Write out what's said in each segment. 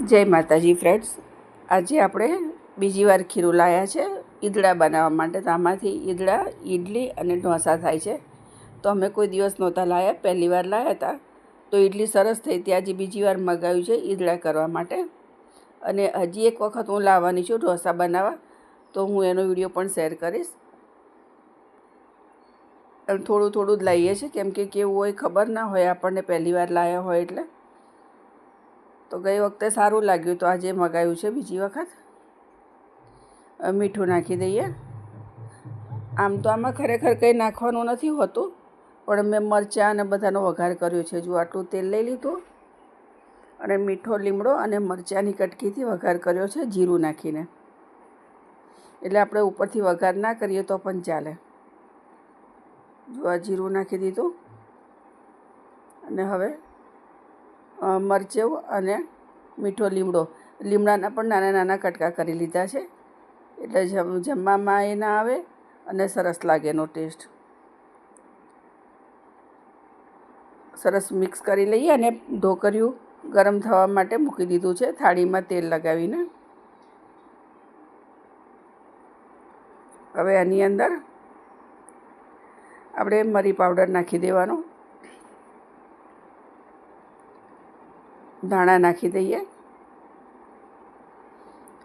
જય માતાજી ફ્રેન્ડ્સ, આજે આપણે બીજી વાર ખીરું લાવ્યા છે ઈદડા બનાવવા માટે. તો આમાંથી ઈદડા, ઈડલી અને ઢોસા થાય છે. તો અમે કોઈ દિવસ નહોતા લાવ્યા, પહેલી વાર લાવ્યા હતા. તો ઈડલી સરસ થઈ હતી. આજે બીજી વાર મગાવ્યું છે ઈદડા કરવા માટે. અને હજી એક વખત હું લાવવાની છું ઢોસા બનાવવા, તો હું એનો વિડીયો પણ શેર કરીશ. થોડું થોડું જ લાવીએ છીએ, કેમ કે કેવું હોય ખબર ના હોય આપણને, પહેલી વાર લાવ્યા હોય એટલે. તો ગઈ વખતે સારું લાગ્યું, તો આજે મગાવ્યું છે બીજી વખત. મીઠું નાખી દઈએ. આમ તો આમાં ખરેખર કંઈ નાખવાનું નથી હોતું, પણ મેં મરચાં અને બધાનો વઘાર કર્યો છે. જો આટલું તેલ લઈ લીધું અને મીઠો લીમડો અને મરચાંની કટકીથી વઘાર કર્યો છે જીરું નાખીને. એટલે આપણે ઉપરથી વઘાર ના કરીએ તો પણ ચાલે. જો આ જીરું નાખી દીધું અને હવે મરચું અને મીઠો લીમડાના પણ નાના નાના કટકા કરી લીધા છે, એટલે જમવામાં એ ના આવે અને સરસ લાગે એનો ટેસ્ટ. સરસ મિક્સ કરી લઈએ અને ઢોકળિયું ગરમ થવા માટે મૂકી દીધું છે થાળીમાં તેલ લગાવીને. હવે આની અંદર આપણે મરી પાવડર નાખી દેવાનો, ધાણા નાખી દઈએ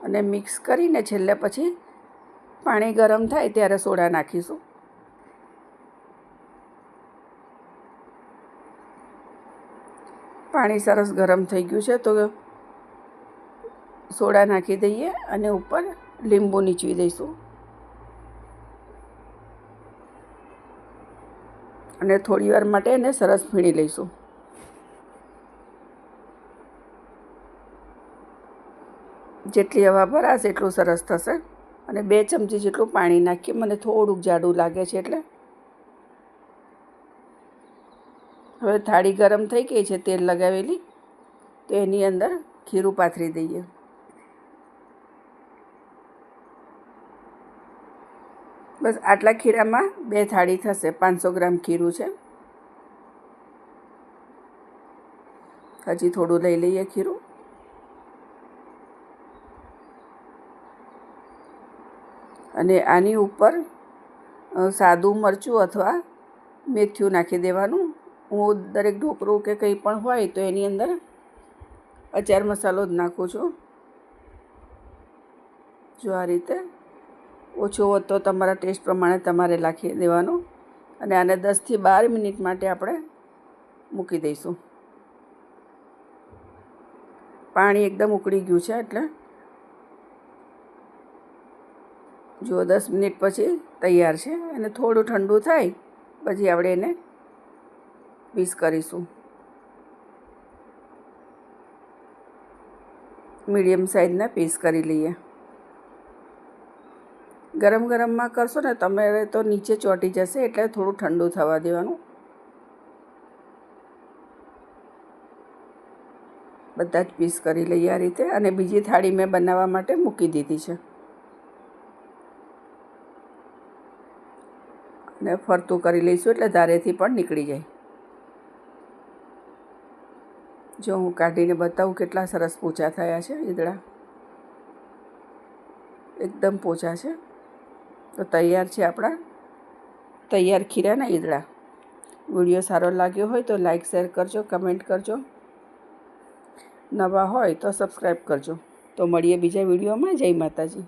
અને મિક્સ કરીને છેલ્લે પછી પાણી ગરમ થાય ત્યારે સોડા નાખીશું. પાણી સરસ ગરમ થઈ ગયું છે, તો સોડા નાખી દઈએ અને ઉપર લીંબુ નીચવી દઈશું અને થોડી વાર માટે એને સરસ ફીણી લઈશું. જેટલી હવા ભરાશે એટલું સરસ થશે. અને 2 ચમચી જેટલું પાણી નાખીએ, મને થોડુંક જાડું લાગે છે એટલે. હવે થાળી ગરમ થઈ ગઈ છે તેલ લગાવેલી, તો એની અંદર ખીરું પાથરી દઈએ. બસ આટલા ખીરામાં 2 થાળી થશે. 500 ગ્રામ ખીરું છે. હજી થોડું લઈ લઈએ ખીરું. અને આની ઉપર સાદું મરચું અથવા મેથીયું નાખી દેવાનું. હું દરેક ઢોકળું કે કંઈ પણ હોય તો એની અંદર અચાર મસાલો જ નાખું છું. જો આ રીતે. ઓછો હોય તો તમારા ટેસ્ટ પ્રમાણે તમારે નાખી દેવાનું. અને આને 10 થી 12 મિનિટ માટે આપણે મૂકી દઈશું. પાણી એકદમ ઉકળી ગયું છે એટલે. જો 10 મિનિટ પછી તૈયાર છે. અને થોડું ઠંડુ થાય પછી આપણે એને પીસ કરીશું. મીડિયમ સાઇઝના પીસ કરી લઈએ. ગરમ ગરમમાં કરશો ને તમારે તો નીચે ચોંટી જશે, એટલે થોડું ઠંડુ થવા દેવાનું. બધા જ પીસ કરી લઈએ આ રીતે. અને બીજી થાળી મેં બનાવવા માટે મૂકી દીધી છે. અને ફરતું કરી લઈશું એટલે ધારેથી પણ નીકળી જાય. જો હું કાઢીને બતાવું કેટલા સરસ પોચા થયા છે ઈદડા. એકદમ પોચા છે. તો તૈયાર છે આપણા તૈયાર ખીરાના ઈદડા. વિડીયો સારો લાગ્યો હોય તો લાઈક શેર કરજો, કમેન્ટ કરજો. નવા હોય તો સબસ્ક્રાઈબ કરજો. તો મળીએ બીજા વિડીયોમાં. જય માતાજી.